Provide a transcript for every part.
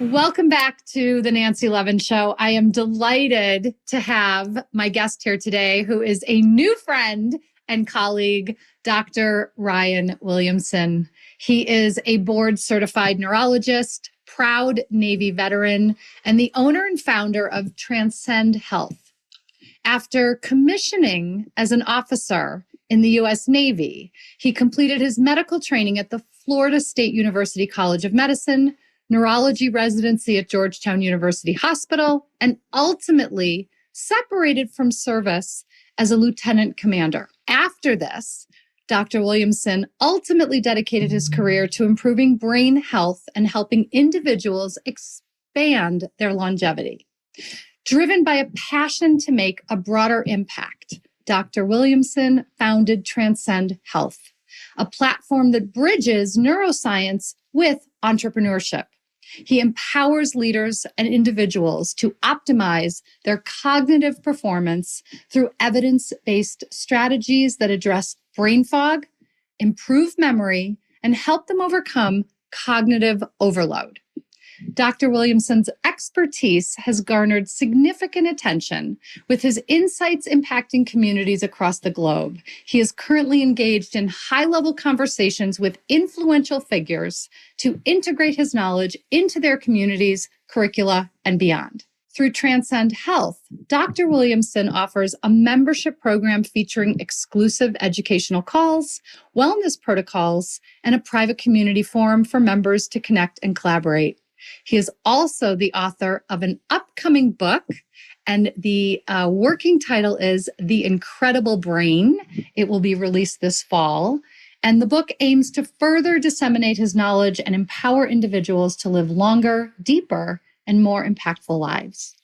Welcome back to the Nancy Levin Show. I am delighted to have my guest here today, who is a new friend and colleague, Dr. Ryan Williamson. He is a board-certified neurologist, proud Navy veteran, and the owner and founder of Transcend Health. After commissioning as an officer in the U.S. Navy, he completed his medical training at the Florida State University College of Medicine, neurology residency at Georgetown University Hospital, and ultimately separated from service as a lieutenant commander. After this, Dr. Williamson ultimately dedicated his career to improving brain health and helping individuals expand their longevity. Driven by a passion to make a broader impact, Dr. Williamson founded Transcend Health, a platform that bridges neuroscience with entrepreneurship. He empowers leaders and individuals to optimize their cognitive performance through evidence-based strategies that address brain fog, improve memory, and help them overcome cognitive overload. Dr. Williamson's expertise has garnered significant attention with his insights impacting communities across the globe. He is currently engaged in high-level conversations with influential figures to integrate his knowledge into their communities, curricula, and beyond. Through Transcend Health, Dr. Williamson offers a membership program featuring exclusive educational calls, wellness protocols, and a private community forum for members to connect and collaborate. He is also the author of an upcoming book, and the working title is The Incredible Brain. It will be released this fall. And the book aims to further disseminate his knowledge and empower individuals to live longer, deeper, and more impactful lives.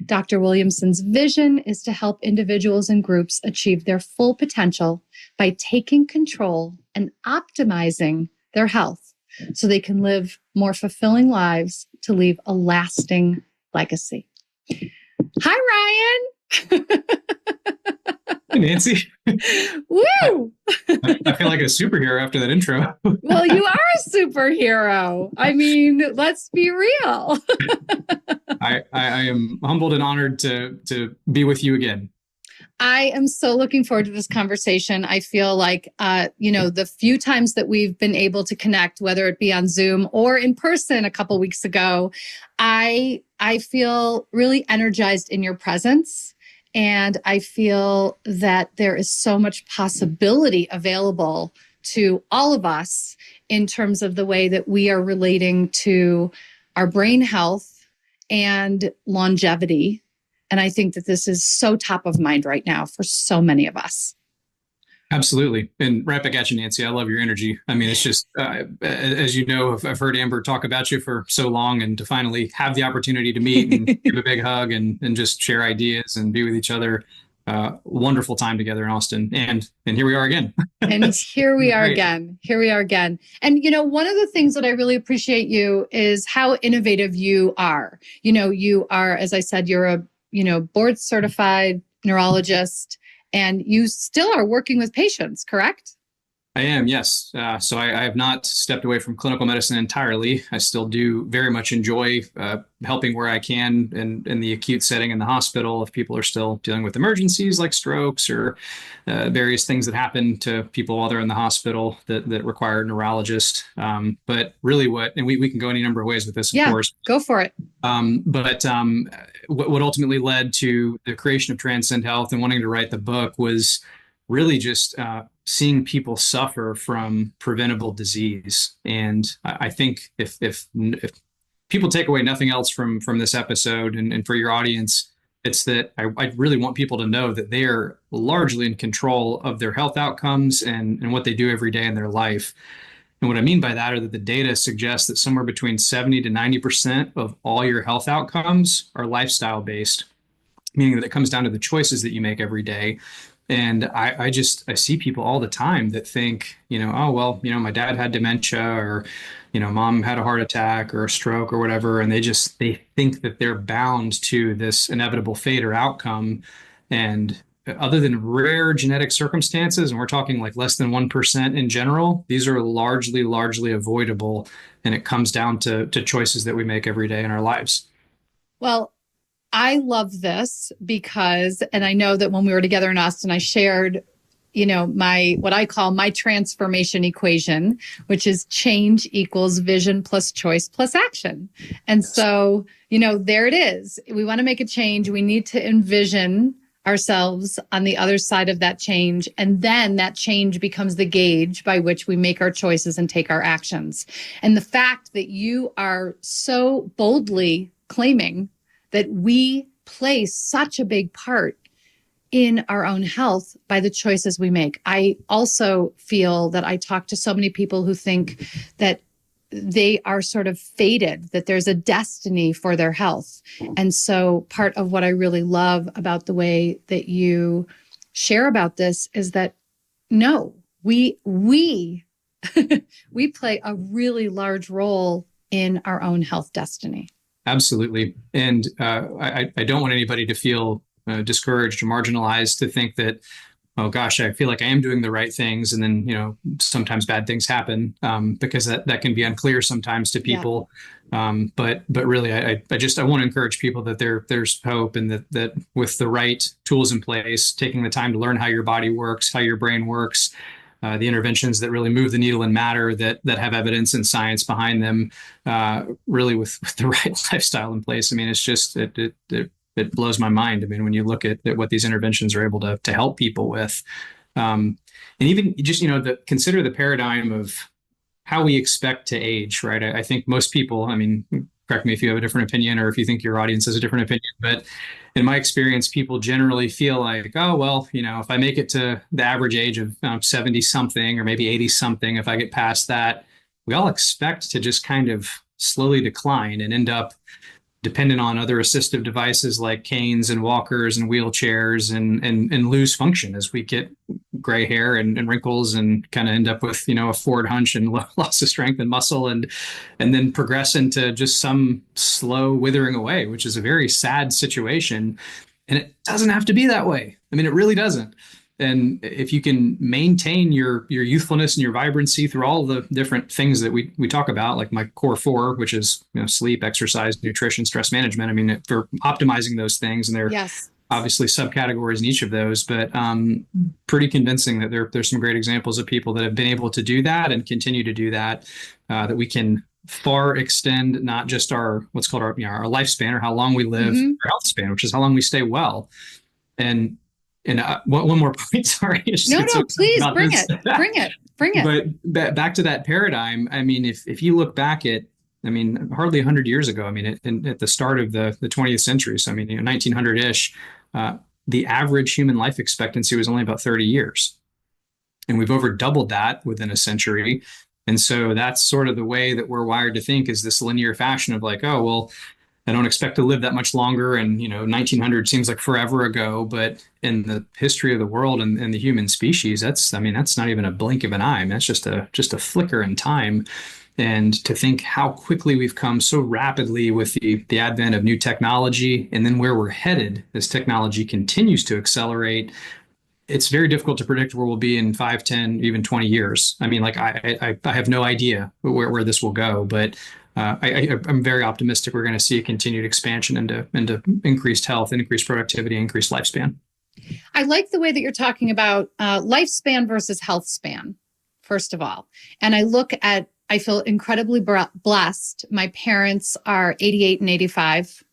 Dr. Williamson's vision is to help individuals and groups achieve their full potential by taking control and optimizing their health, so they can live more fulfilling lives to leave a lasting legacy. Hi, Ryan. Hey, Nancy. Woo! I feel like a superhero after that intro. Well, you are a superhero. I mean, let's be real. I am humbled and honored to be with you again. I am so looking forward to this conversation. I feel like, the few times that we've been able to connect, whether it be on Zoom or in person a couple weeks ago, I feel really energized in your presence. And I feel that there is so much possibility available to all of us in terms of the way that we are relating to our brain health and longevity. And I think that this is so top of mind right now for so many of us. Absolutely. And right back at you, Nancy. I love your energy. I mean, it's just, as you know, I've heard Amber talk about you for so long, and to finally have the opportunity to meet and give a big hug and just share ideas and be with each other. Wonderful time together in Austin. And here we are again. And here we are again. Here we are again. And, one of the things that I really appreciate you is how innovative you are. You are, as I said, you're a board certified neurologist, and you still are working with patients, correct? I am, yes. So I have not stepped away from clinical medicine entirely. I still do very much enjoy helping where I can in the acute setting in the hospital if people are still dealing with emergencies like strokes or various things that happen to people while they're in the hospital that require a neurologist. But really and we can go any number of ways with this, of course. Go for it. But what ultimately led to the creation of Transcend Health and wanting to write the book was really just seeing people suffer from preventable disease. And I think if people take away nothing else from this episode and for your audience, it's that I really want people to know that they are largely in control of their health outcomes and what they do every day in their life. And what I mean by that are that the data suggests that somewhere between 70 to 90% of all your health outcomes are lifestyle based, meaning that it comes down to the choices that you make every day. And I see people all the time that think, my dad had dementia, or, mom had a heart attack or a stroke or whatever. And they think that they're bound to this inevitable fate or outcome. And other than rare genetic circumstances, and we're talking like less than 1% in general, these are largely avoidable. And it comes down to choices that we make every day in our lives. Well, I love this because, and I know that when we were together in Austin, I shared, my, what I call my transformation equation, which is change equals vision plus choice plus action. And so, there it is. We want to make a change. We need to envision ourselves on the other side of that change. And then that change becomes the gauge by which we make our choices and take our actions. And the fact that you are so boldly claiming that we play such a big part in our own health by the choices we make. I also feel that I talk to so many people who think that they are sort of fated, that there's a destiny for their health. And so part of what I really love about the way that you share about this is that, no, we we play a really large role in our own health destiny. Absolutely. And I don't want anybody to feel discouraged or marginalized, to think that, oh gosh, I feel like I am doing the right things. And then, sometimes bad things happen, because that can be unclear sometimes to people. Yeah. But really, I want to encourage people that there's hope, and that with the right tools in place, taking the time to learn how your body works, how your brain works, the interventions that really move the needle and matter, that have evidence and science behind them, really with the right lifestyle in place. I mean, it's just, it blows my mind. I mean, when you look at what these interventions are able to help people with, and even just, consider the paradigm of how we expect to age, right? I think most people, I mean, correct me if you have a different opinion, or if you think your audience has a different opinion, but in my experience, people generally feel like, oh, well, if I make it to the average age of 70 something or maybe 80 something, if I get past that, we all expect to just kind of slowly decline and end up dependent on other assistive devices like canes and walkers and wheelchairs, and lose function as we get gray hair and wrinkles, and kind of end up with, a forward hunch and loss of strength and muscle, and then progress into just some slow withering away, which is a very sad situation. And it doesn't have to be that way. I mean, it really doesn't. And if you can maintain your youthfulness and your vibrancy through all the different things that we talk about, like my core four, which is sleep, exercise, nutrition, stress management. I mean, for optimizing those things, and there are obviously subcategories in each of those, but pretty convincing that there's some great examples of people that have been able to do that and continue to do that, that we can far extend not just our what's called our lifespan, or how long we live, our health span, which is how long we stay well. And one more point, sorry. No, please bring it. But back to that paradigm, I mean, if you look back at, hardly 100 years ago, at the start of the 20th century, so 1900-ish, the average human life expectancy was only about 30 years. And we've over doubled that within a century. And so that's sort of the way that we're wired to think, is this linear fashion of like, oh, well, I don't expect to live that much longer. And, 1900 seems like forever ago, but in the history of the world and the human species, that's not even a blink of an eye. That's just a flicker in time. And to think how quickly we've come so rapidly with the advent of new technology, and then where we're headed as technology continues to accelerate, it's very difficult to predict where we'll be in 5, 10, even 20 years. I have no idea where this will go, but I'm very optimistic we're going to see a continued expansion into increased health, increased productivity, increased lifespan. I like the way that you're talking about lifespan versus health span, first of all. And I feel incredibly blessed. My parents are 88 and 85,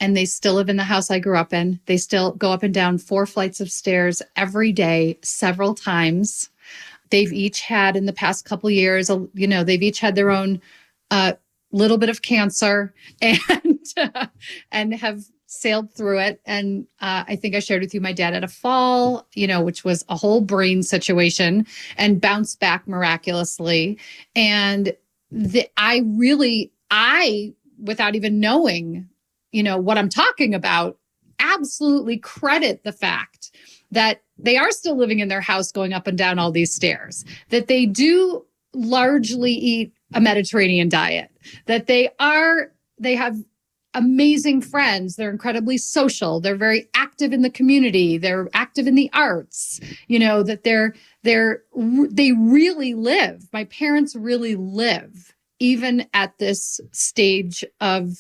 and they still live in the house I grew up in. They still go up and down 4 flights of stairs every day, several times. They've each had, in the past couple of years, they've each had their own little bit of cancer, and have sailed through it. And I think I shared with you, my dad had a fall, which was a whole brain situation, and bounced back miraculously. And I, without even knowing, what I'm talking about, absolutely credit the fact that they are still living in their house, going up and down all these stairs, that they do largely eat a Mediterranean diet, that they have amazing friends. They're incredibly social. They're very active in the community. They're active in the arts. That they really live. My parents really live, even at this stage of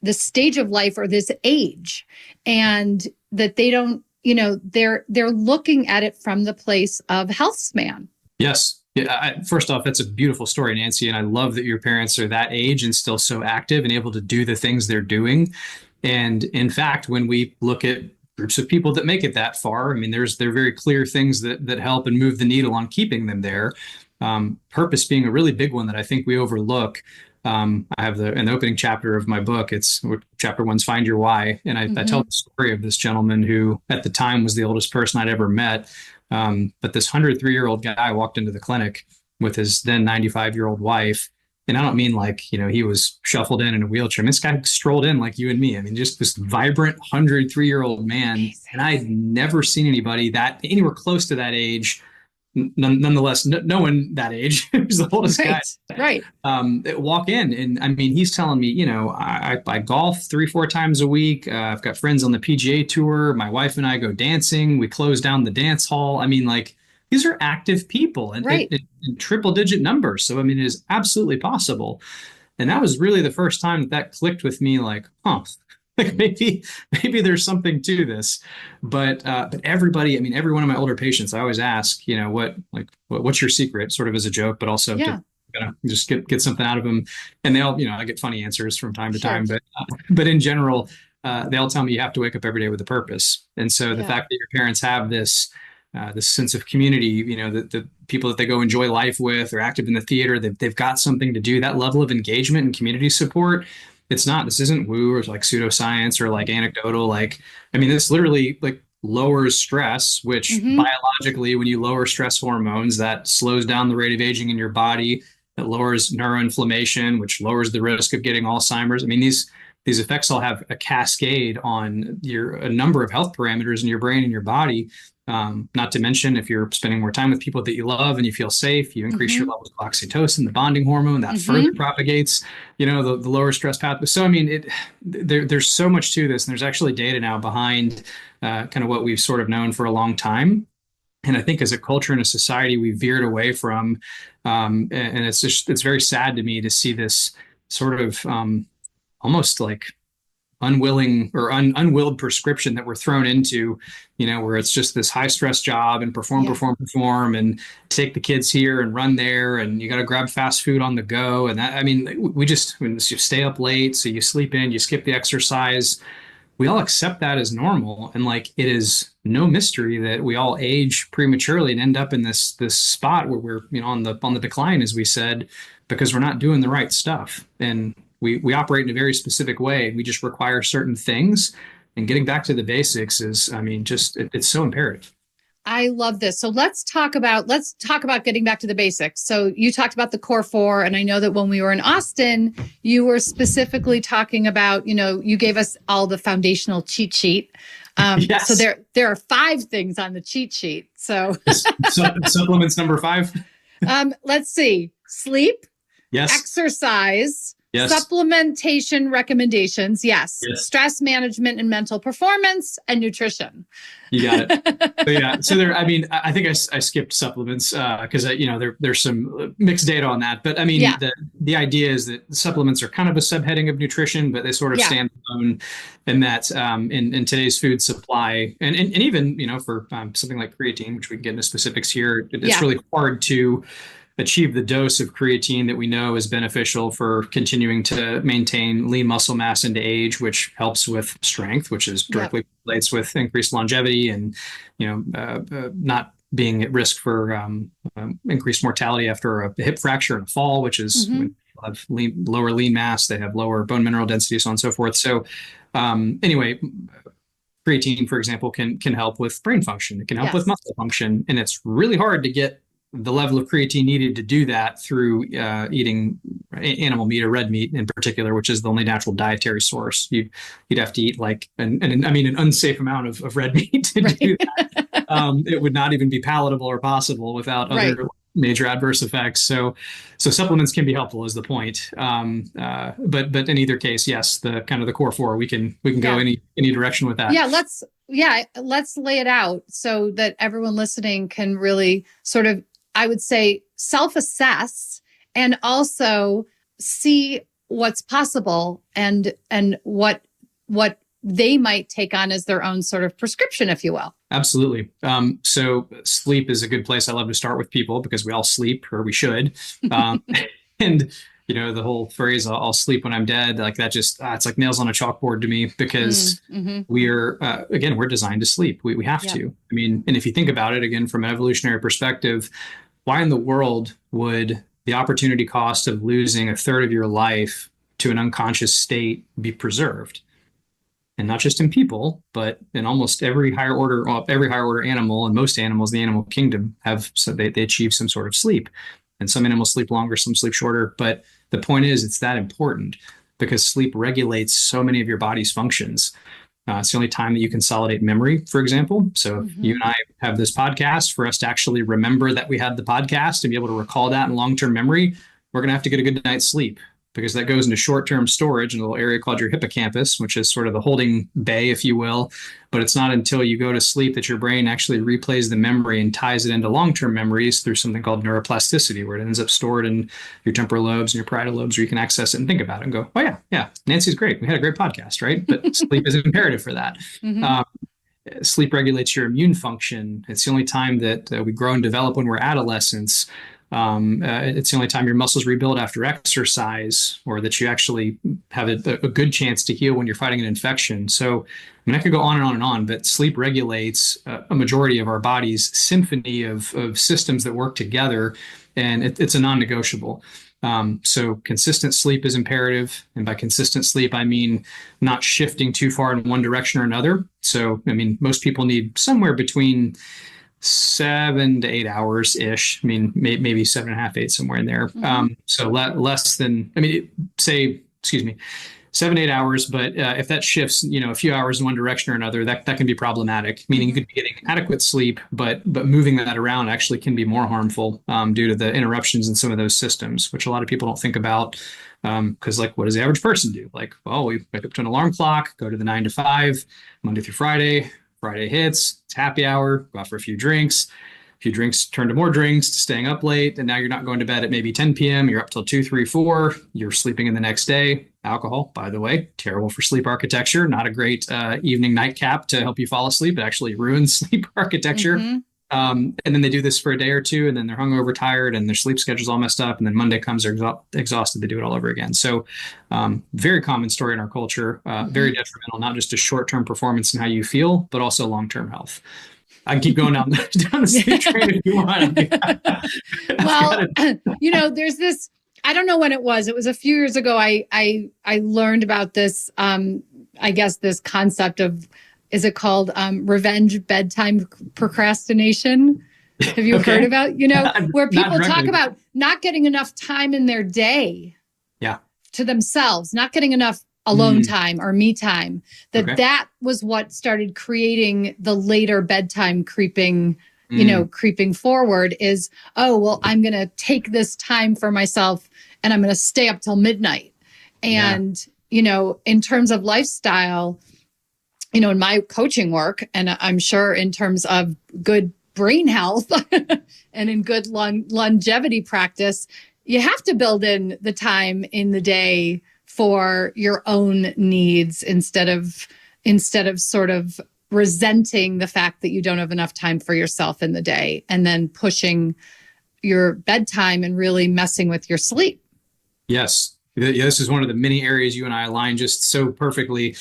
life or this age, and that they don't. They're looking at it from the place of healthspan. Yes. Yeah, first off, that's a beautiful story, Nancy. And I love that your parents are that age and still so active and able to do the things they're doing. And in fact, when we look at groups of people that make it that far, I mean, there are very clear things that help and move the needle on keeping them there. Purpose being a really big one that I think we overlook. I have in the opening chapter of my book, it's chapter 1's Find Your Why. And I tell the story of this gentleman who at the time was the oldest person I'd ever met. But this 103-year-old guy walked into the clinic with his then 95-year-old wife. And I don't mean like, he was shuffled in a wheelchair. I mean, this guy strolled in like you and me. I mean, just this vibrant 103-year-old man. Amazing. And I'd never seen anybody anywhere close to that age. Nonetheless, no one that age, he was the oldest guy. Right. Walk in. And I mean, he's telling me, I golf 3-4 times a week. I've got friends on the PGA tour. My wife and I go dancing. We close down the dance hall. I mean, like, these are active people and in triple digit numbers. So, I mean, it is absolutely possible. And that was really the first time that clicked with me, like, like maybe there's something to this, but everybody, I mean, every one of my older patients, I always ask, what's your secret, sort of as a joke, but also to just get something out of them. And they all, I get funny answers from time to time, but in general, they all tell me you have to wake up every day with a purpose. And so the fact that your parents have this sense of community, the people that they go enjoy life with, are active in the theater, they've got something to do, that level of engagement and community support. This isn't woo or like pseudoscience or like anecdotal. Like, I mean, this literally like lowers stress, which biologically, when you lower stress hormones, that slows down the rate of aging in your body. It lowers neuroinflammation, which lowers the risk of getting Alzheimer's. I mean, these effects all have a cascade on a number of health parameters in your brain and your body. Not to mention, if you're spending more time with people that you love and you feel safe, you increase your levels of oxytocin, the bonding hormone that further propagates, the lower stress pathway. So, I mean, there's so much to this, and there's actually data now behind kind of what we've sort of known for a long time. And I think as a culture and a society, we veered away from, and it's very sad to me to see this sort of almost like unwilling or unwilled prescription that we're thrown into, where it's just this high stress job and perform and take the kids here and run there. And you got to grab fast food on the go. And that, I mean, you stay up late. So you sleep in, you skip the exercise. We all accept that as normal. And like, it is no mystery that we all age prematurely and end up in this spot where we're, on the decline, as we said, because we're not doing the right stuff. And we operate in a very specific way. We just require certain things, and getting back to the basics is, I mean, it's so imperative. I love this. So let's talk about getting back to the basics. So you talked about the core 4, and I know that when we were in Austin, you were specifically talking about, you gave us all the foundational cheat sheet. Yes. So there are 5 things on the cheat sheet. So supplements number 5. Let's see: sleep, exercise. Yes. Supplementation recommendations. Yes. Stress management and mental performance, and nutrition. You got it. So there, I mean, I think I skipped supplements because, there's some mixed data on that. But I mean, the idea is that supplements are kind of a subheading of nutrition, but they sort of stand alone in that in today's food supply. And even, for something like creatine, which we can get into specifics here, it's really hard to achieve the dose of creatine that we know is beneficial for continuing to maintain lean muscle mass into age, which helps with strength, which is directly relates with increased longevity and, not being at risk for increased mortality after a hip fracture and a fall, which is when people have lower lean mass, they have lower bone mineral density, so on and so forth. So anyway, creatine, for example, can help with brain function. It can help with muscle function. And it's really hard to get the level of creatine needed to do that through eating animal meat or red meat in particular, which is the only natural dietary source. You'd have to eat like an unsafe amount of red meat to do that. It would not even be palatable or possible without other major adverse effects. So supplements can be helpful is the point. But in either case, yes, the kind of the core four, we can go any direction with that. Let's lay it out so that everyone listening can really sort of, I would say, self-assess and also see what's possible and what they might take on as their own sort of prescription, if you will. Absolutely. So sleep is a good place. I love to start with people because we all sleep, or we should. And the whole phrase, I'll sleep when I'm dead, like that just, it's like nails on a chalkboard to me because we're, again, we're designed to sleep. We have to. I mean, and if you think about it, again, from an evolutionary perspective, why in the world would the opportunity cost of losing a third of your life to an unconscious state be preserved? And not just in people, but in almost every higher order animal, and most animals in the animal kingdom they achieve some sort of sleep. And some animals sleep longer, some sleep shorter. But the point is, it's that important because sleep regulates so many of your body's functions. It's the only time that you consolidate memory, for example. So if you and I have this podcast, for us to actually remember that we had the podcast and be able to recall that in long-term memory, we're going to have to get a good night's sleep, because that goes into short-term storage in a little area called your hippocampus, which is sort of the holding bay, if you will. But it's not until you go to sleep that your brain actually replays the memory and ties it into long-term memories through something called neuroplasticity, where it ends up stored in your temporal lobes and your parietal lobes, where you can access it and think about it and go, oh yeah, Nancy's great. We had a great podcast, right? But sleep is imperative for that. Sleep regulates your immune function. It's the only time that we grow and develop when we're adolescents. It's the only time your muscles rebuild after exercise, or that you actually have a good chance to heal when you're fighting an infection. So, I mean, I could go on and on and on, but sleep regulates a majority of our body's symphony of systems that work together, and it's a non-negotiable. So consistent sleep is imperative. And by consistent sleep, I mean not shifting too far in one direction or another. So, I mean, most people need somewhere between 7 to 8 hours ish. I mean, maybe 7.5, 8, somewhere in there. So less than, 7 to 8 hours. But if that shifts, a few hours in one direction or another, that can be problematic. Meaning you could be getting adequate sleep, but moving that around actually can be more harmful due to the interruptions in some of those systems, which a lot of people don't think about. Because what does the average person do? We wake up to an alarm clock, go to the 9 to 5, Monday through Friday. Friday hits, it's happy hour, go out for a few drinks turn to more drinks, to staying up late, and now you're not going to bed at maybe 10 p.m. You're up till 2, 3, 4. You're sleeping in the next day. Alcohol, by the way, terrible for sleep architecture. Not a great evening nightcap to help you fall asleep. It actually ruins sleep architecture. And then they do this for a day or two, and then they're hungover, tired, and their sleep schedule's all messed up. And then Monday comes, they're exhausted. They do it all over again. So very common story in our culture, very detrimental, not just to short-term performance and how you feel, but also long-term health. I can keep going down the sleep train if you want. Well, there's this, I don't know when it was a few years ago. I learned about this, I guess this concept of, is it called revenge bedtime procrastination? Have you heard about, where people talk about not getting enough time in their day to themselves, not getting enough alone time or me time, that was what started creating the later bedtime creeping, creeping forward is, I'm going to take this time for myself and I'm going to stay up till midnight. And, in terms of lifestyle, in my coaching work, and I'm sure in terms of good brain health and in good longevity practice, you have to build in the time in the day for your own needs instead of sort of resenting the fact that you don't have enough time for yourself in the day and then pushing your bedtime and really messing with your sleep. Yes. This is one of the many areas you and I align just so perfectly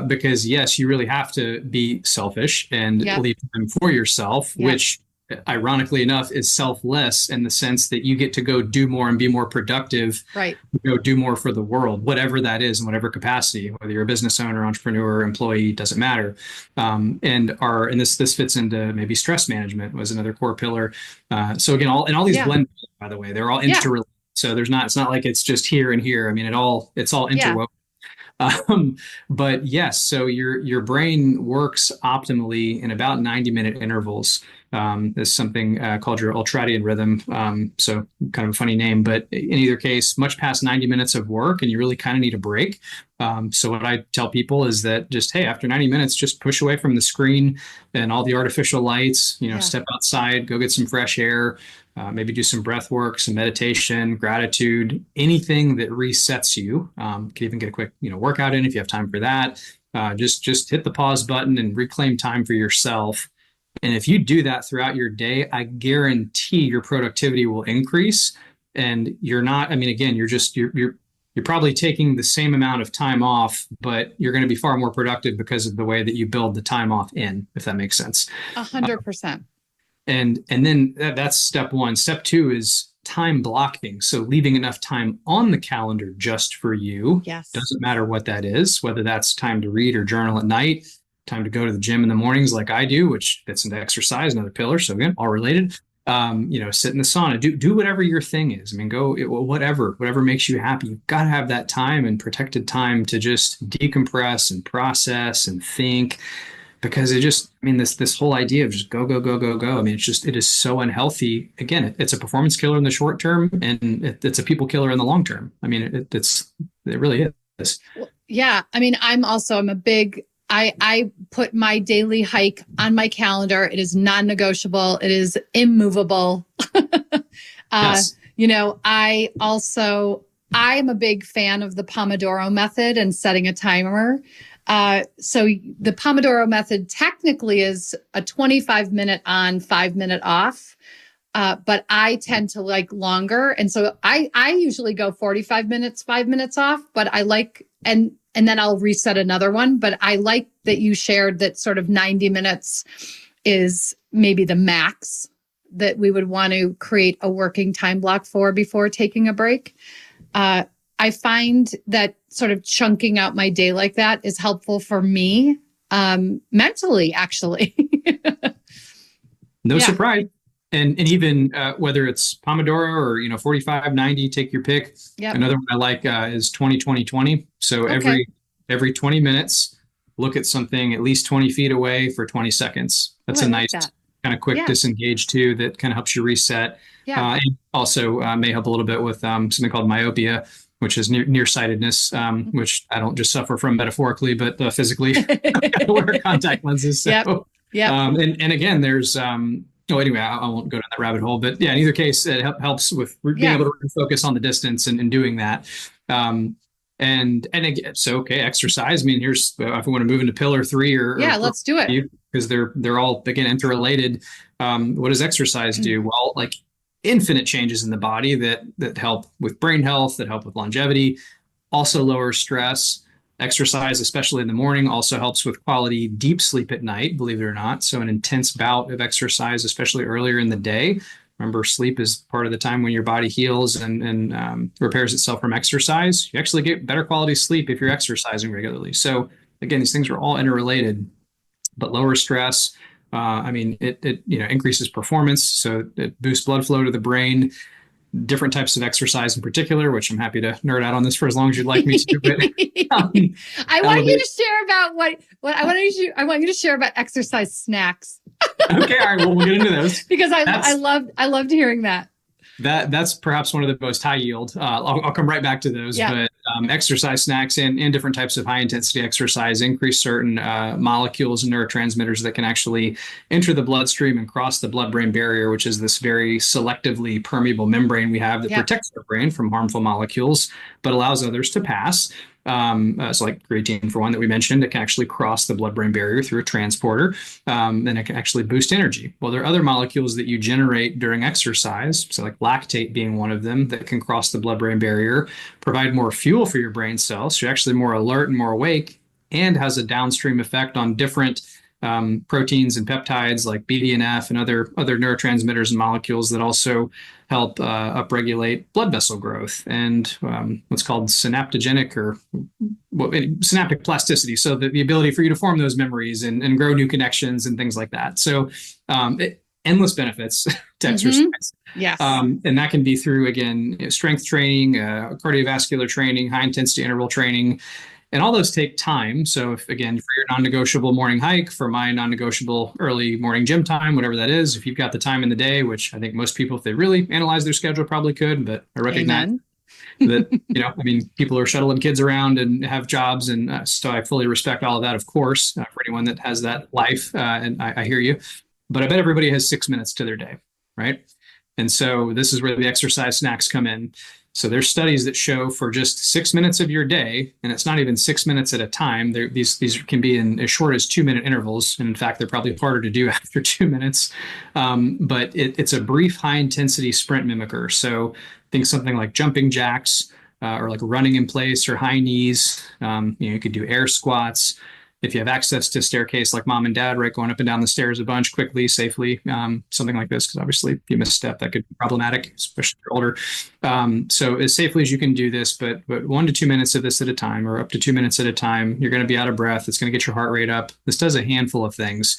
because, yes, you really have to be selfish and leave time for yourself, which ironically enough is selfless in the sense that you get to go do more and be more productive, do more for the world, whatever that is in whatever capacity, whether you're a business owner, entrepreneur, employee, doesn't matter. And this fits into maybe stress management was another core pillar. So again, all these blend, by the way, they're all interrelated. So it's not like it's just here and here. I mean, it's all interwoven. But yes, so your brain works optimally in about 90-minute intervals. There's something called your ultradian rhythm. So kind of a funny name, but in either case, much past 90 minutes of work, and you really kind of need a break. So what I tell people is that just, hey, after 90 minutes, just push away from the screen and all the artificial lights, step outside, go get some fresh air, maybe do some breath work, some meditation, gratitude, anything that resets you. Can even get a quick, workout in if you have time for that. Just hit the pause button and reclaim time for yourself. And if you do that throughout your day, I guarantee your productivity will increase. And you're not, again, you're probably taking the same amount of time off, but you're going to be far more productive because of the way that you build the time off in, if that makes sense. 100%. And then that's step one. Step two is time blocking. So leaving enough time on the calendar just for you. Yes. Doesn't matter what that is, whether that's time to read or journal at night, time to go to the gym in the mornings like I do, which fits into exercise, another pillar. So again, all related. Sit in the sauna, do whatever your thing is. go whatever makes you happy. You've got to have that time and protected time to just decompress and process and think, because this whole idea of just go. It is so unhealthy. Again, it's a performance killer in the short term, and it's a people killer in the long term. It really is. Yeah. I'm a big, I put my daily hike on my calendar. It is non-negotiable. It is immovable. Yes. I'm a big fan of the Pomodoro method and setting a timer. So the Pomodoro method technically is a 25-minute on, 5-minute off. But I tend to like longer. And so I usually go 45 minutes, 5 minutes off, but I like, and then I'll reset another one. But I like that you shared that sort of 90 minutes is maybe the max that we would want to create a working time block for before taking a break. I find that sort of chunking out my day like that is helpful for me, mentally, actually. No surprise. And even whether it's Pomodoro or 45, 90, take your pick. Yep. Another one I like is 20-20-20. So every 20 minutes, look at something at least 20 feet away for 20 seconds. That's a nice kind of quick disengage too. That kind of helps you reset. Yeah. And also may help a little bit with something called myopia, which is nearsightedness, which I don't just suffer from metaphorically, but physically. I wear contact lenses. So. And again, there's anyway, I won't go down that rabbit hole, but in either case, it helps with being able to focus on the distance and doing that. And again, exercise. Here's if we want to move into pillar 3 or let's do it, because they're all again interrelated. What does exercise do? Well, like infinite changes in the body that help with brain health, that help with longevity, also lower stress. Exercise, especially in the morning, also helps with quality deep sleep at night, believe it or not. So an intense bout of exercise, especially earlier in the day. Remember, sleep is part of the time when your body heals and repairs itself from exercise. You actually get better quality sleep if you're exercising regularly. So again, these things are all interrelated, but lower stress. It increases performance. So it boosts blood flow to the brain. Different types of exercise in particular, which I'm happy to nerd out on this for as long as you'd like me to. But, I want you to share about I want you to share about exercise snacks. Okay, all right. Well, we'll get into those because I loved hearing that. That's perhaps one of the most high yield. I'll come right back to those. But exercise snacks and different types of high intensity exercise increase certain molecules and neurotransmitters that can actually enter the bloodstream and cross the blood-brain barrier, which is this very selectively permeable membrane we have that protects our brain from harmful molecules, but allows others to pass. So like creatine, for one, that we mentioned, it can actually cross the blood-brain barrier through a transporter, and it can actually boost energy. Well, there are other molecules that you generate during exercise, so like lactate being one of them, that can cross the blood-brain barrier, provide more fuel for your brain cells. So you're actually more alert and more awake, and has a downstream effect on different proteins and peptides like BDNF and other neurotransmitters and molecules that also help upregulate blood vessel growth and what's called synaptogenic synaptic plasticity. So the ability for you to form those memories and grow new connections and things like that. So endless benefits to exercise. Yes. And that can be through, again, strength training, cardiovascular training, high intensity interval training. And all those take time. So if, again, for your non-negotiable morning hike, for my non-negotiable early morning gym time, whatever that is, if you've got the time in the day, which I think most people, if they really analyze their schedule, probably could, but I recognize Amen. that, I mean, people are shuttling kids around and have jobs. And so I fully respect all of that, of course, for anyone that has that life. And I hear you. But I bet everybody has 6 minutes to their day, right? And so this is where the exercise snacks come in. So there's studies that show for just 6 minutes of your day, and it's not even 6 minutes at a time. These can be in as short as 2 minute intervals. And in fact, they're probably harder to do after 2 minutes. But it's a brief high intensity sprint mimicker. So think something like jumping jacks or like running in place or high knees. You could do air squats. If you have access to staircase like mom and dad, right, going up and down the stairs a bunch quickly, safely, something like this, because obviously if you miss a step, that could be problematic, especially if you're older. So as safely as you can do this, but 1 to 2 minutes of this at a time, or up to 2 minutes at a time, you're going to be out of breath. It's going to get your heart rate up. This does a handful of things.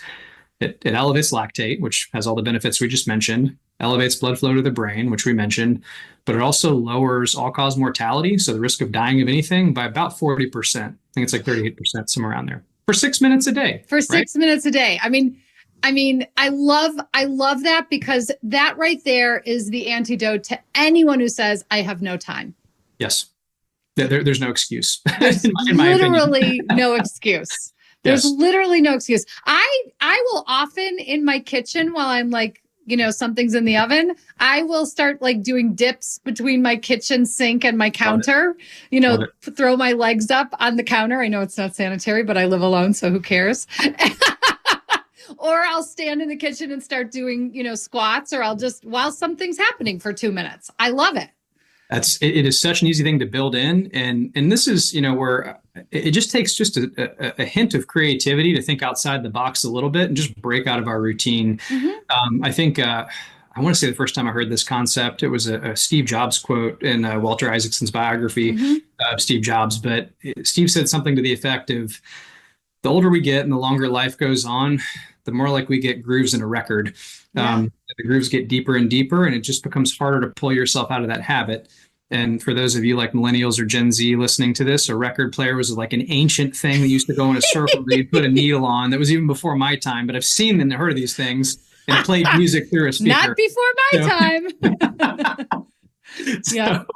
It elevates lactate, which has all the benefits we just mentioned, elevates blood flow to the brain, which we mentioned, but it also lowers all-cause mortality, so the risk of dying of anything, by about 40%. I think it's like 38%, somewhere around there. For 6 minutes a day. For 6 minutes a day. I mean, I love that, because that right there is the antidote to anyone who says, I have no time. Yes. There's no excuse. There's literally no excuse. There's literally no excuse. I will often in my kitchen, while I'm like, something's in the oven, I will start like doing dips between my kitchen sink and my counter, throw my legs up on the counter. I know it's not sanitary, but I live alone, so who cares? Or I'll stand in the kitchen and start doing, squats, or I'll just, while something's happening, for 2 minutes. I love it. It is such an easy thing to build in. And this is, where it just takes just a hint of creativity to think outside the box a little bit and just break out of our routine. Mm-hmm. I think, I want to say the first time I heard this concept, it was a Steve Jobs quote in Walter Isaacson's biography of Steve Jobs. But Steve said something to the effect of, the older we get and the longer life goes on, the more like we get grooves in a record. Yeah. The grooves get deeper and deeper, and it just becomes harder to pull yourself out of that habit. And for those of you like millennials or Gen Z listening to this, a record player was like an ancient thing that used to go in a circle that you put a needle on. That was even before my time, but I've seen and heard of these things, and it played music through a speaker. Not before my time. So,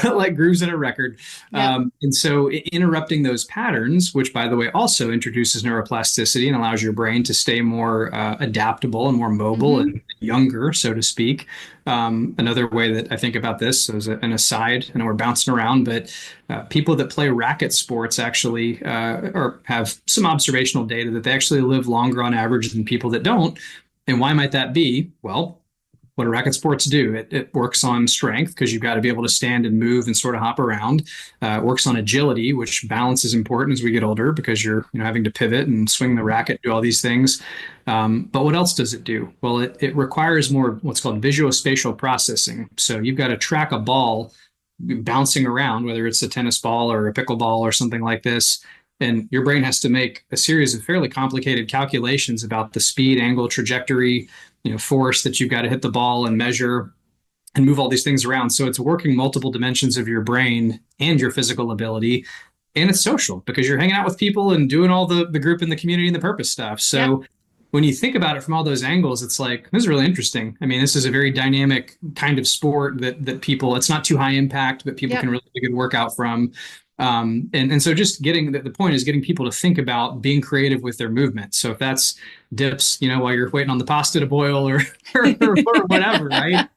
but like grooves in a record. And so interrupting those patterns, which by the way, also introduces neuroplasticity and allows your brain to stay more adaptable and more mobile and younger, so to speak. Another way that I think about this, so as an aside, I know we're bouncing around, but people that play racket sports actually or have some observational data that they actually live longer on average than people that don't. And why might that be? Well, what do racket sports do? It works on strength, because you've got to be able to stand and move and sort of hop around. It works on agility, which balance is important as we get older, because you're having to pivot and swing the racket, do all these things. But what else does it do? Well, it requires more what's called visuospatial processing. So you've got to track a ball bouncing around, whether it's a tennis ball or a pickleball or something like this. And your brain has to make a series of fairly complicated calculations about the speed, angle, trajectory, force that you've got to hit the ball and measure and move all these things around. So it's working multiple dimensions of your brain and your physical ability. And it's social, because you're hanging out with people and doing all the group and the community and the purpose stuff. So when you think about it from all those angles, it's like, this is really interesting. I mean, this is a very dynamic kind of sport that people, it's not too high impact, but people can really get a good workout from. And so just getting, the point is getting people to think about being creative with their movement. So if that's dips, while you're waiting on the pasta to boil or whatever, right?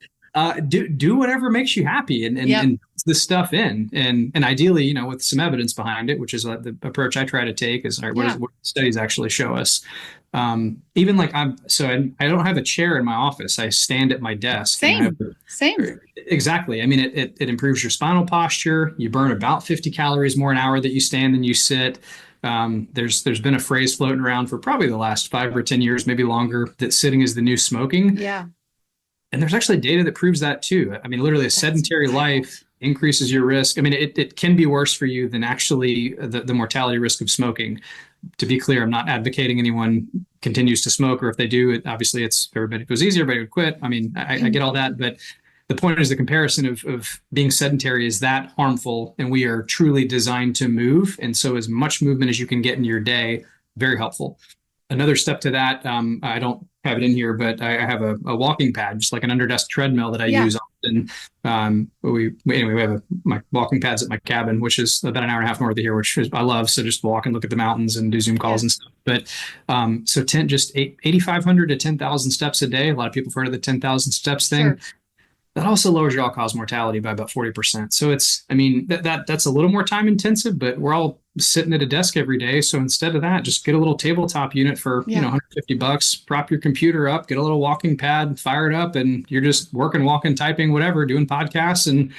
Do whatever makes you happy and this stuff in. And ideally, with some evidence behind it, which is the approach I try to take is, all right, what studies actually show us? Even like I don't have a chair in my office. I stand at my desk. Same. Exactly. I mean, it improves your spinal posture. You burn about 50 calories more an hour that you stand than you sit. There's been a phrase floating around for probably the last 5 or 10 years, maybe longer, that sitting is the new smoking. Yeah. And there's actually data that proves that too. I mean, literally a sedentary life increases your risk. I mean, it can be worse for you than actually the mortality risk of smoking. To be clear, I'm not advocating anyone continues to smoke, or if they do, obviously it's, if everybody goes easier, everybody would quit. I mean, I get all that, but the point is the comparison of being sedentary is that harmful, and we are truly designed to move. And so as much movement as you can get in your day, very helpful. Another step to that, I don't have it in here, but I have a walking pad, just like an under desk treadmill that I use often. We have my walking pads at my cabin, which is about an hour and a half north of here, which I love. So just walk and look at the mountains and do Zoom calls and stuff. But so 8,500 to 10,000 steps a day. A lot of people have heard of the 10,000 steps thing. Sure. That also lowers your all-cause mortality by about 40%. So that's a little more time intensive, but we're all sitting at a desk every day. So instead of that, just get a little tabletop unit for $150, prop your computer up, get a little walking pad, fire it up, and you're just working, walking, typing, whatever, doing podcasts, and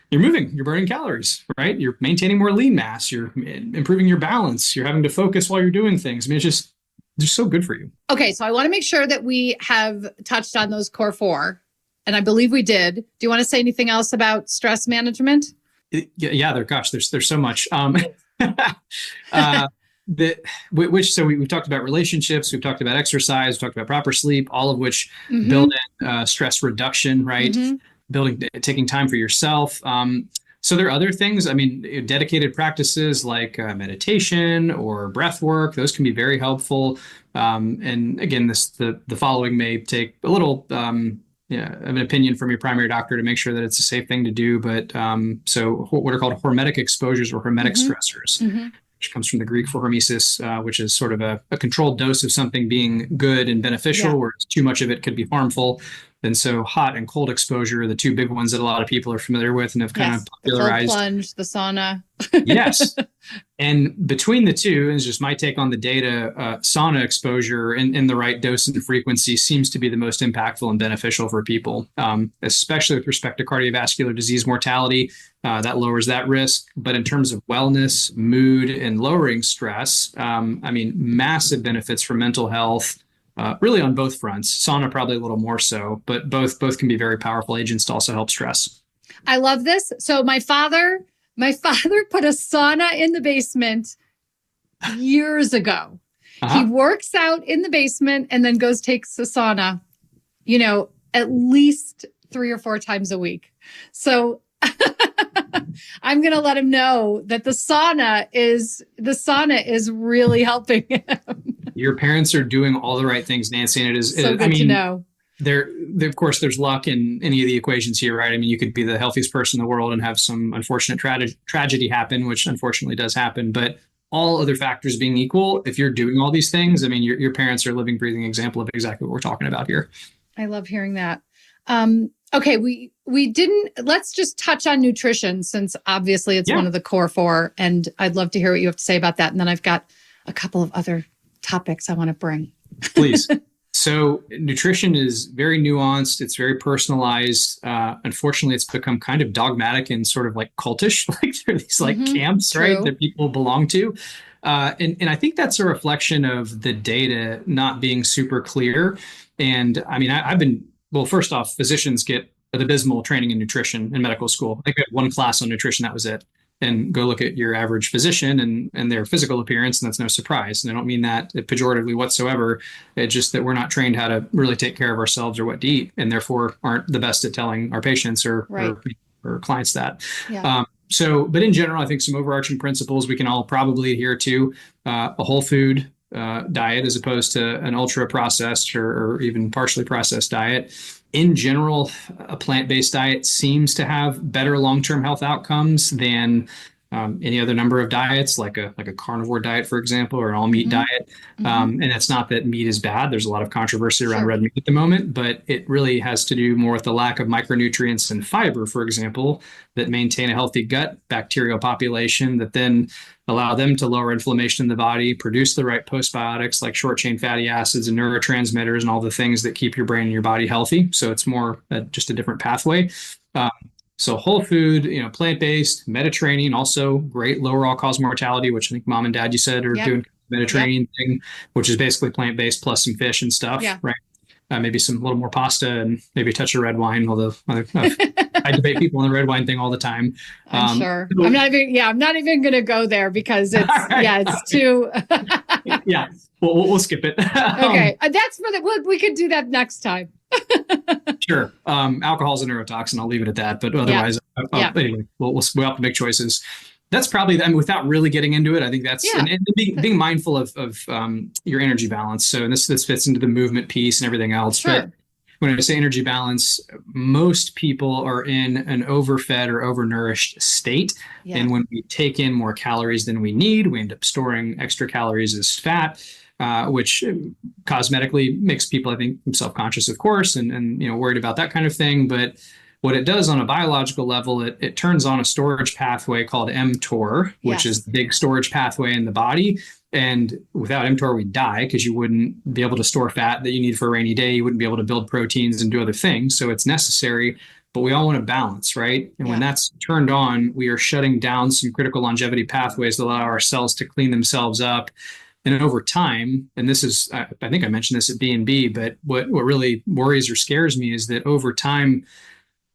you're moving, you're burning calories, right? You're maintaining more lean mass, you're improving your balance, you're having to focus while you're doing things. I mean, it's just so good for you. Okay, so I want to make sure that we have touched on those core four. And I believe we did. Do you want to say anything else about stress management? Yeah, there's so much. So we've talked about relationships, we've talked about exercise, we've talked about proper sleep, all of which build in stress reduction, right? Taking time for yourself. So there are other things. I mean, dedicated practices like meditation or breath work, those can be very helpful. And again, the following may take a little of an opinion from your primary doctor to make sure that it's a safe thing to do. But so what are called hormetic exposures or hormetic stressors, which comes from the Greek for hormesis, which is sort of a controlled dose of something being good and beneficial, whereas too much of it could be harmful. And so hot and cold exposure are the two big ones that a lot of people are familiar with and have kind of popularized. The cold plunge, the sauna. Yes. And between the two, and it's just my take on the data, sauna exposure in the right dose and frequency seems to be the most impactful and beneficial for people, especially with respect to cardiovascular disease mortality. That lowers that risk. But in terms of wellness, mood, and lowering stress, massive benefits for mental health. Really on both fronts. Sauna probably a little more so, but both can be very powerful agents to also help stress. I love this. So my father put a sauna in the basement years ago. He works out in the basement and then takes a sauna, at least 3 or 4 times a week. So I'm going to let him know that the sauna is really helping him. Your parents are doing all the right things, Nancy, and it is so good to know. There, of course, there's luck in any of the equations here, right? I mean, you could be the healthiest person in the world and have some unfortunate tragedy happen, which unfortunately does happen. But all other factors being equal, if you're doing all these things, I mean, your parents are a living, breathing example of exactly what we're talking about here. I love hearing that. Okay, let's just touch on nutrition, since obviously it's one of the core four, and I'd love to hear what you have to say about that. And then I've got a couple of other topics I want to bring. Please. So nutrition is very nuanced. It's very personalized. Unfortunately, it's become kind of dogmatic and sort of like cultish. Like there are these camps, right, that people belong to. And I think that's a reflection of the data not being super clear. And I mean, first off, physicians get an abysmal training in nutrition in medical school. I think I had one class on nutrition, that was it. And go look at your average physician and their physical appearance, and that's no surprise. And I don't mean that pejoratively whatsoever. It's just that we're not trained how to really take care of ourselves or what to eat, and therefore aren't the best at telling our patients or clients that. Yeah. But in general, I think some overarching principles we can all probably adhere to: a whole food diet as opposed to an ultra processed or even partially processed diet. In general, a plant-based diet seems to have better long-term health outcomes than any other number of diets, like a carnivore diet, for example, or an all-meat diet. And it's not that meat is bad. There's a lot of controversy around red meat at the moment, but it really has to do more with the lack of micronutrients and fiber, for example, that maintain a healthy gut bacterial population that then allow them to lower inflammation in the body, produce the right postbiotics like short-chain fatty acids and neurotransmitters and all the things that keep your brain and your body healthy. So it's more just a different pathway. So whole food, plant-based, Mediterranean, also great lower all-cause mortality, which I think mom and dad, you said, are doing Mediterranean thing, which is basically plant-based plus some fish and stuff, right? maybe some little more pasta and maybe a touch of red wine. Although I debate people on the red wine thing all the time. I'm sure. I'm not even going to go there because it's, it's too. Yeah. We'll skip it. Okay. That's for we could do that next time. Sure. Alcohol is a neurotoxin. I'll leave it at that. But otherwise, anyway, we'll have to make choices. That's probably, without really getting into it, I think that's and being mindful of your energy balance. So and this fits into the movement piece and everything else. Sure. But when I say energy balance, most people are in an overfed or overnourished state. Yeah. And when we take in more calories than we need, we end up storing extra calories as fat. Which cosmetically makes people, I think, self-conscious, of course, and worried about that kind of thing. But what it does on a biological level, it turns on a storage pathway called mTOR, which is the big storage pathway in the body. And without mTOR, we die because you wouldn't be able to store fat that you need for a rainy day. You wouldn't be able to build proteins and do other things. So it's necessary, but we all want to balance, right? And when that's turned on, we are shutting down some critical longevity pathways that allow our cells to clean themselves up. And over time, and this is, I think I mentioned this at B&B, but what really worries or scares me is that over time,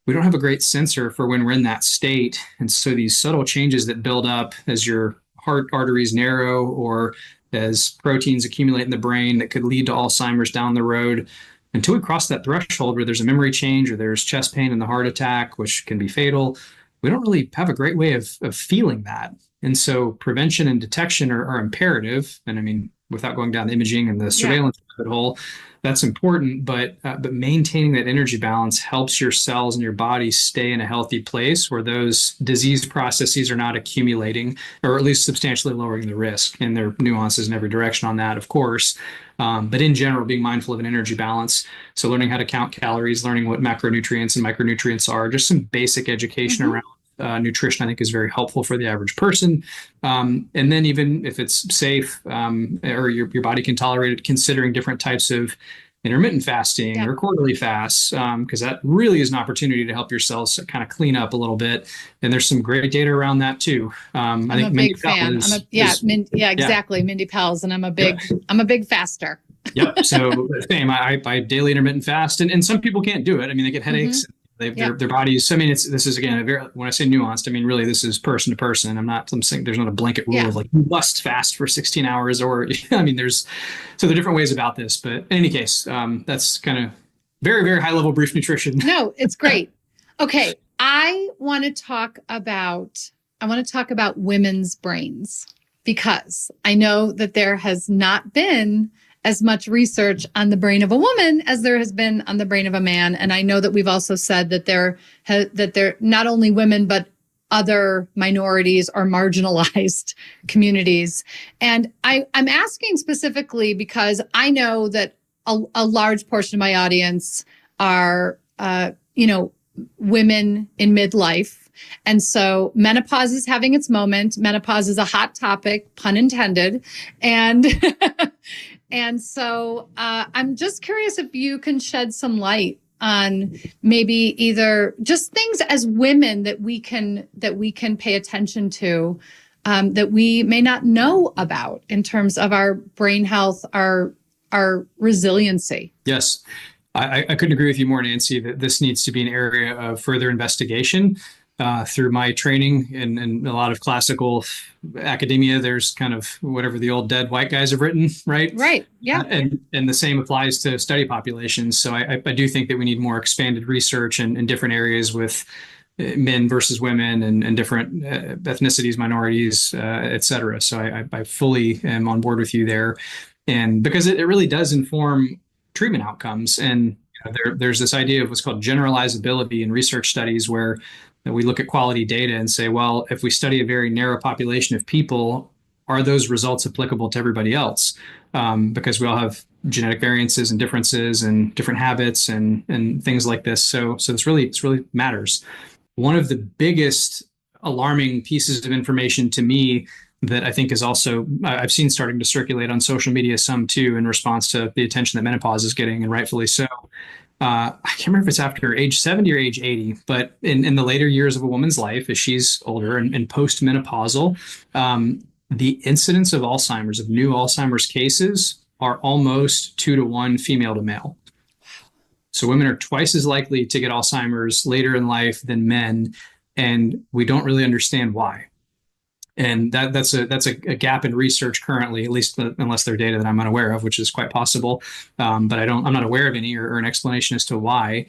we don't have a great sensor for when we're in that state. And so these subtle changes that build up as your heart arteries narrow or as proteins accumulate in the brain that could lead to Alzheimer's down the road, until we cross that threshold where there's a memory change or there's chest pain and the heart attack, which can be fatal, we don't really have a great way of feeling that. And so prevention and detection are imperative. And without going down the imaging and the surveillance rabbit hole, that's important. But maintaining that energy balance helps your cells and your body stay in a healthy place where those disease processes are not accumulating, or at least substantially lowering the risk. And there are nuances in every direction on that, of course. But in general, being mindful of an energy balance. So learning how to count calories, learning what macronutrients and micronutrients are, just some basic education around nutrition, I think, is very helpful for the average person. And then even if it's safe or your body can tolerate it, considering different types of intermittent fasting or quarterly fasts, because that really is an opportunity to help your cells kind of clean up a little bit. And there's some great data around that too. I'm a big fan. Exactly. Mindy Pels, and I'm a big faster. Yep. So same. I daily intermittent fast, and some people can't do it. They get headaches. Their bodies. This is again when I say nuanced, really this is person to person. I'm saying there's not a blanket rule of like you must fast for 16 hours or there are different ways about this. But in any case, that's kind of very, very high level brief nutrition. No, it's great. Okay, I want to talk about women's brains, because I know that there has not been as much research on the brain of a woman as there has been on the brain of a man. And I know that we've also said that they're not only women, but other minorities or marginalized communities. And I'm asking specifically because I know that a large portion of my audience are, women in midlife. And so menopause is having its moment. Menopause is a hot topic, pun intended. And And so I'm just curious if you can shed some light on maybe either just things as women that we can pay attention to, that we may not know about in terms of our brain health, our resiliency. Yes. I couldn't agree with you more, Nancy, that this needs to be an area of further investigation. Through my training and a lot of classical academia, there's kind of whatever the old dead white guys have written, right? Right. Yeah. And the same applies to study populations. So I do think that we need more expanded research in different areas with men versus women and different ethnicities, minorities, et cetera. So I fully am on board with you there. And because it really does inform treatment outcomes. And there's this idea of what's called generalizability in research studies, where we look at quality data and say, well, if we study a very narrow population of people, are those results applicable to everybody else? Because we all have genetic variances and differences and different habits and things like this. So it's really matters. One of the biggest alarming pieces of information to me that I think is also, I've seen starting to circulate on social media some too, in response to the attention that menopause is getting, and rightfully so. I can't remember if it's after age 70 or age 80, but in the later years of a woman's life, as she's older and post-menopausal, the incidence of new Alzheimer's cases are almost 2 to 1 female to male. So women are twice as likely to get Alzheimer's later in life than men, and we don't really understand why. And that's a gap in research currently, at least unless they're data that I'm unaware of, which is quite possible. But I'm not aware of any or an explanation as to why.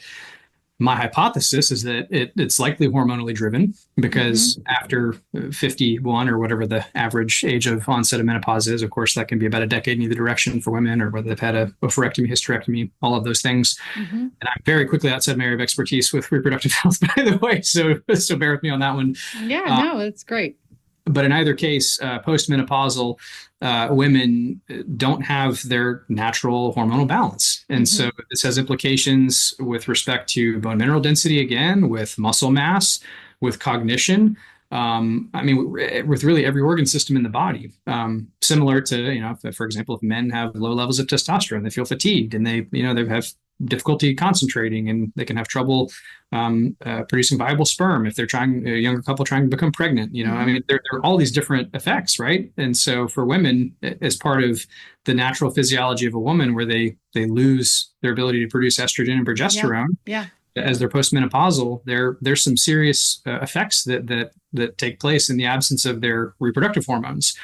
My hypothesis is that it's likely hormonally driven because after 51 or whatever the average age of onset of menopause is, of course, that can be about a decade in either direction for women, or whether they've had a oophorectomy, hysterectomy, all of those things. And I'm very quickly outside my area of expertise with reproductive health, by the way. So bear with me on that one. Yeah, no, it's great. But in either case, postmenopausal women don't have their natural hormonal balance. And so this has implications with respect to bone mineral density, again, with muscle mass, with cognition. With really every organ system in the body, similar to, for example, if men have low levels of testosterone, they feel fatigued and they have difficulty concentrating, and they can have trouble producing viable sperm if they're a younger couple trying to become pregnant. There are all these different effects, right? And so for women, as part of the natural physiology of a woman, where they lose their ability to produce estrogen and progesterone, as they're postmenopausal, there's some serious effects that take place in the absence of their reproductive hormones.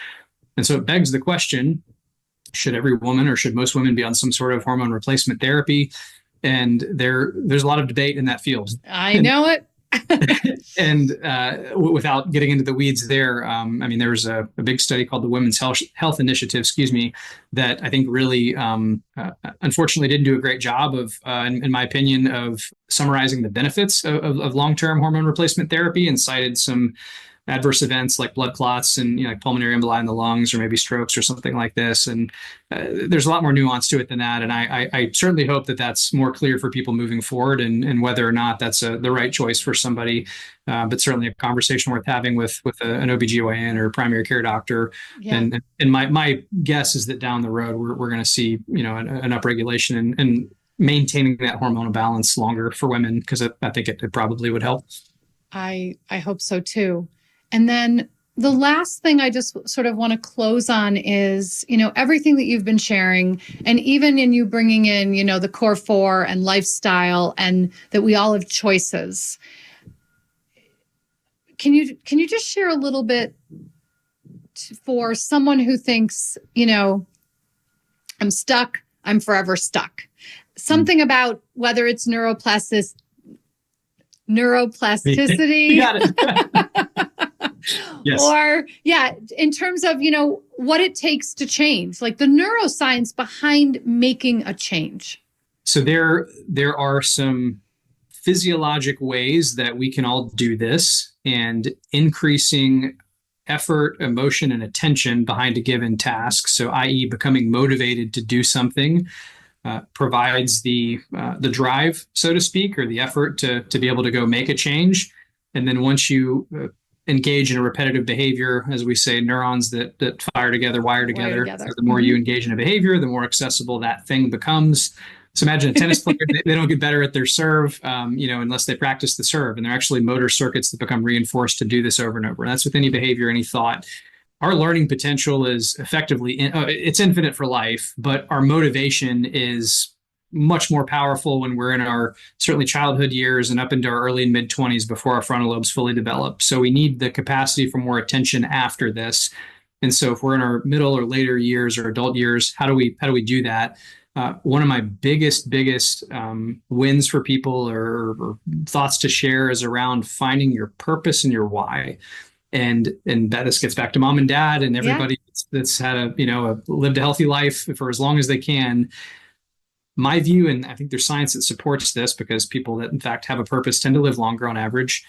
And so it begs the question, should every woman or should most women be on some sort of hormone replacement therapy? And there's a lot of debate in that field. I know it. And without getting into the weeds there, there's a big study called the Women's Health Initiative, that I think really, unfortunately, didn't do a great job of, in my opinion, of summarizing the benefits of long-term hormone replacement therapy, and cited some adverse events like blood clots and like pulmonary emboli in the lungs, or maybe strokes or something like this. And there's a lot more nuance to it than that. And I certainly hope that that's more clear for people moving forward, and whether or not that's the right choice for somebody. But certainly a conversation worth having with an OBGYN or primary care doctor. Yeah. And my guess is that down the road, we're going to see, an upregulation and maintaining that hormonal balance longer for women, because I think it probably would help. I hope so too. And then the last thing I just sort of want to close on is, everything that you've been sharing, and even in you bringing in, the core four and lifestyle, and that we all have choices. Can you just share a little bit for someone who thinks, I'm stuck, I'm forever stuck. Something about whether it's neuroplasticity. You got it. Yes. Or, in terms of, what it takes to change, like the neuroscience behind making a change. So there are some physiologic ways that we can all do this, and increasing effort, emotion, and attention behind a given task. So, i.e., becoming motivated to do something, provides the drive, so to speak, or the effort to be able to go make a change. And then once you engage in a repetitive behavior, as we say, neurons that fire together, wire together. So the more you engage in a behavior, the more accessible that thing becomes. So imagine a tennis player, they don't get better at their serve, unless they practice the serve. And they're actually motor circuits that become reinforced to do this over and over. And that's with any behavior, any thought. Our learning potential is effectively, it's infinite for life, but our motivation is much more powerful when we're in our certainly childhood years and up into our early and mid 20s, before our frontal lobes fully develop. So we need the capacity for more attention after this. And so if we're in our middle or later years or adult years, how do we do that? One of my biggest wins for people or thoughts to share is around finding your purpose and your why. And that this gets back to mom and dad and everybody that's had lived a healthy life for as long as they can. My view, and I think there's science that supports this, because people that in fact have a purpose tend to live longer on average.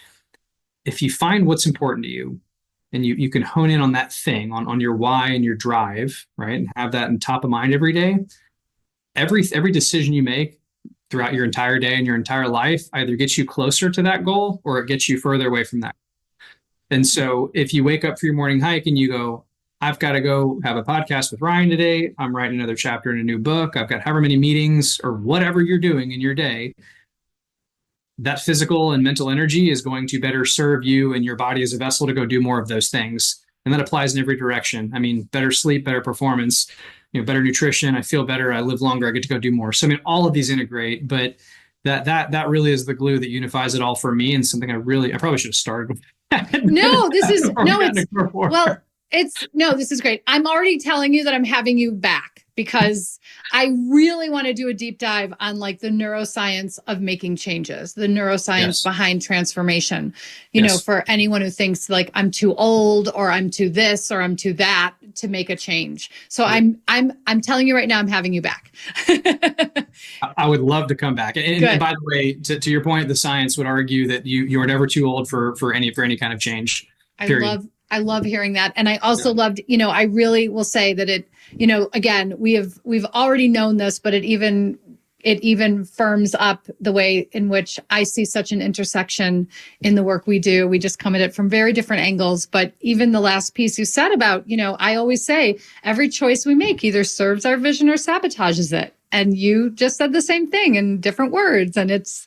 If you find what's important to you, and you can hone in on that thing, on your why and your drive, right, and have that in top of mind every day, every decision you make throughout your entire day and your entire life either gets you closer to that goal or it gets you further away from that. And so if you wake up for your morning hike and you go, I've got to go have a podcast with Ryan today, I'm writing another chapter in a new book, I've got however many meetings, or whatever you're doing in your day, that physical and mental energy is going to better serve you and your body as a vessel to go do more of those things. And that applies in every direction. Better sleep, better performance, better nutrition, I feel better, I live longer, I get to go do more. So all of these integrate, but that really is the glue that unifies it all for me, and something I probably should have started with. No, this is no, it's Before. well, it's no, this is great. I'm already telling you that I'm having you back because I really want to do a deep dive on like the neuroscience of making changes, the neuroscience behind transformation. You know, for anyone who thinks like I'm too old or I'm too this or I'm too that to make a change. So I'm telling you right now, I'm having you back. I would love to come back. And by the way, to your point, the science would argue that you are never too old for any kind of change. Period. I love hearing that. And I also loved, you know, I really will say that it, you know, again, we've already known this, but it even firms up the way in which I see such an intersection in the work we do. We just come at it from very different angles. But even the last piece you said about, you know, I always say every choice we make either serves our vision or sabotages it. And you just said the same thing in different words. And it's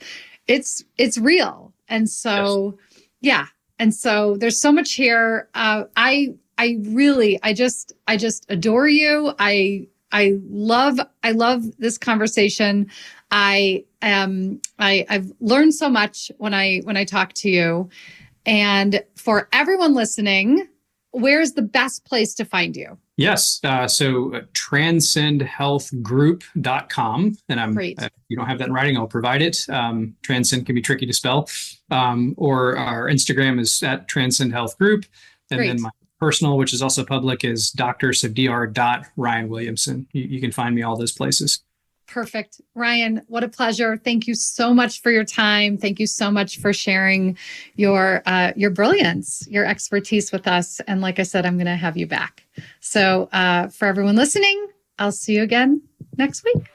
real. And so, yeah. And so there's so much here. I just adore you. I love this conversation. I've learned so much when I talk to you. And for everyone listening, where's the best place to find you? Yes. So transcendhealthgroup.com. And if you don't have that in writing, I'll provide it. Transcend can be tricky to spell. Or our Instagram is at Transcend Health Group. And then my personal, which is also public, is Dr. Williamson. You can find me all those places. Perfect. Ryan, what a pleasure. Thank you so much for your time. Thank you so much for sharing your brilliance, your expertise with us. And like I said, I'm going to have you back. So for everyone listening, I'll see you again next week.